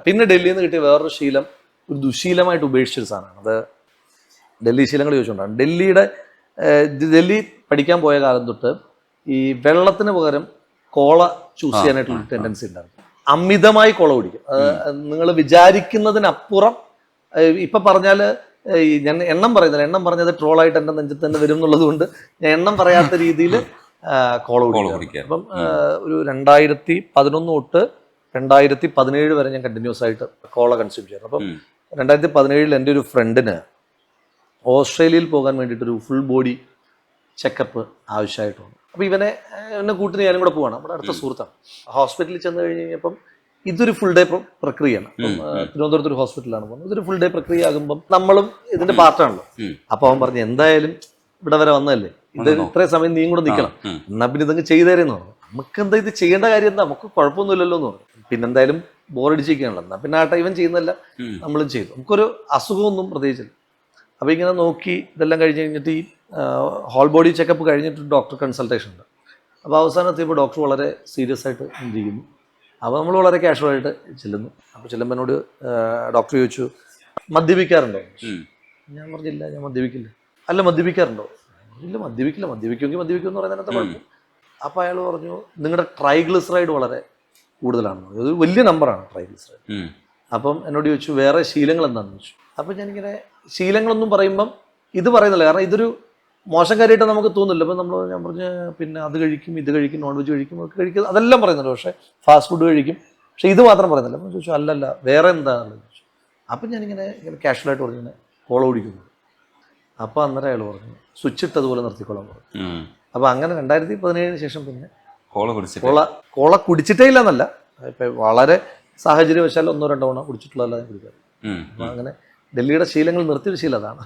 പിന്നെ ഡൽഹിയിൽ നിന്ന് കിട്ടിയ വേറൊരു ശീലം ഒരു ദുശീലമായിട്ട് ഉപേക്ഷിച്ചൊരു സാധനമാണ്. അത് ഡൽഹി ശീലങ്ങൾ ചോദിച്ചുകൊണ്ടാണ്. ഡൽഹി പഠിക്കാൻ പോയ കാലം തൊട്ട് ഈ വെള്ളത്തിന് പകരം കോള ചൂസ് ചെയ്യാനായിട്ടുള്ള ടെൻഡൻസി ഉണ്ടായിരുന്നു. അമിതമായി കോള കുടിക്കും. നിങ്ങൾ വിചാരിക്കുന്നതിനപ്പുറം. ഇപ്പം പറഞ്ഞാൽ ഞാൻ എണ്ണം പറയുന്നില്ല, എണ്ണം പറഞ്ഞത് ട്രോളായിട്ട് എൻ്റെ നെഞ്ചത്ത് തന്നെ വരും എന്നുള്ളത് കൊണ്ട് ഞാൻ എണ്ണം പറയാത്ത രീതിയിൽ കോള കുടിക്കും. അപ്പം ഒരു 2011 തൊട്ട് 2017 വരെ ഞാൻ കണ്ടിന്യൂസ് ആയിട്ട് കോള കൺസ്യൂം ചെയ്യുന്നു. അപ്പം 2017 എൻ്റെ ഒരു ഫ്രണ്ടിന് ഓസ്ട്രേലിയയിൽ പോകാൻ വേണ്ടിയിട്ടൊരു ഫുൾ ബോഡി ചെക്കപ്പ് ആവശ്യമായിട്ട് വന്നു. അപ്പോൾ എന്നെ കൂട്ടിന് ഞാനും കൂടെ പോവാണ്. നമ്മുടെ അടുത്ത സുഹൃത്താണ്. ഹോസ്പിറ്റലിൽ ചെന്ന് കഴിഞ്ഞ് കഴിഞ്ഞപ്പം ഇതൊരു ഫുൾ ഡേ പ്രക്രിയയാണ്. അപ്പം തിരുവനന്തപുരത്ത് ഒരു ഹോസ്പിറ്റലാണ് പോകുന്നത്. ഇതൊരു ഫുൾ ഡേ പ്രക്രിയ ആകുമ്പം നമ്മളും ഇതിന്റെ പാർട്ടാണല്ലോ. അപ്പോൾ അവൻ പറഞ്ഞു, എന്തായാലും ഇവിടെ വരെ വന്നതല്ലേ, ഇത് ഇത്രയും സമയം നീ കൂടെ നിൽക്കണം, എന്നാ പിന്നെ ഇതങ്ങ് ചെയ്തേരെന്ന് പറഞ്ഞു. നമുക്ക് എന്താ ഇത് ചെയ്യേണ്ട കാര്യം എന്താ, നമുക്ക് കുഴപ്പമൊന്നുമില്ലല്ലോ എന്ന് പറഞ്ഞു. പിന്നെന്തായാലും ബോറടിച്ചിരിക്കുകയാണല്ലോ, എന്നാ പിന്നെ ആ ടൈം ചെയ്യുന്നല്ല നമ്മളും ചെയ്തു. നമുക്കൊരു അസുഖമൊന്നും പ്രത്യേകിച്ചില്ല. അപ്പോൾ ഇങ്ങനെ നോക്കി ഇതെല്ലാം കഴിഞ്ഞ് കഴിഞ്ഞിട്ട് ഈ ഹോൾ ബോഡി ചെക്കപ്പ് കഴിഞ്ഞിട്ട് ഡോക്ടർ കൺസൾട്ടേഷൻ ഉണ്ട്. അപ്പോൾ അവസാനം എത്തിയപ്പോൾ ഡോക്ടർ വളരെ സീരിയസ് ആയിട്ട് ഇരിക്കുന്നു. അപ്പോൾ നമ്മൾ വളരെ കാഷ്വലായിട്ട് ചെല്ലുന്നു. അപ്പോൾ ചെല്ലുമ്പോൾ എന്നോട് ഡോക്ടർ ചോദിച്ചു, മദ്യപിക്കാറുണ്ടോ? ഞാൻ പറഞ്ഞില്ല, ഞാൻ മദ്യപിക്കില്ല. അല്ല, മദ്യപിക്കാറുണ്ടോ? ഇല്ല, മദ്യപിക്കുമെങ്കിൽ മദ്യപിക്കുമെന്ന് പറയുന്നതിനകത്ത് കുഴപ്പം. അപ്പോൾ അയാൾ പറഞ്ഞു, നിങ്ങളുടെ ട്രൈഗ്ലിസറൈഡ് വളരെ കൂടുതലാണെന്ന്. ഒരു വലിയ നമ്പറാണ് ട്രൈഗ്ലിസറൈഡ്. അപ്പം എന്നോട് ചോദിച്ചു, വേറെ ശീലങ്ങൾ എന്താണെന്ന് ചോദിച്ചു. അപ്പം ഞാനിങ്ങനെ ശീലങ്ങളൊന്നും പറയുമ്പം ഇത് പറയുന്നില്ല, കാരണം ഇതൊരു മോശം കാര്യമായിട്ട് നമുക്ക് തോന്നില്ല. അപ്പം ഞാൻ പറഞ്ഞ്, പിന്നെ അത് കഴിക്കും, ഇത് കഴിക്കും, നോൺ വെജ് കഴിക്കും, ഒക്കെ കഴിക്കും, അതെല്ലാം പറയുന്നുണ്ട്. പക്ഷേ ഫാസ്റ്റ് ഫുഡ് കഴിക്കും, പക്ഷേ ഇത് മാത്രം പറയുന്നില്ല. അപ്പം ചോദിച്ചു, അല്ലല്ല വേറെ എന്താണെന്ന് ചോദിച്ചു. അപ്പം ഞാനിങ്ങനെ കാഷ്വലായിട്ട് പറഞ്ഞു, ഇങ്ങനെ കോള കുടിക്കുന്നു. അപ്പോൾ അന്നേരം അയാൾ പറഞ്ഞു, സ്വിച്ച് ഇട്ടതുപോലെ നിർത്തിക്കോളാൻ പറഞ്ഞു. അപ്പോൾ അങ്ങനെ 2017 ശേഷം പിന്നെ കോള കുടിച്ചിട്ടേ ഇല്ല എന്നല്ല, ഇപ്പം വളരെ സാഹചര്യവശാൽ 1-2 തവണ കുടിച്ചിട്ടുള്ളതല്ല ഞാൻ കുടിക്കാറ്. അപ്പം അങ്ങനെ ഡൽഹിയുടെ ശീലങ്ങൾ നിർത്തിയ ശീലം അതാണ്.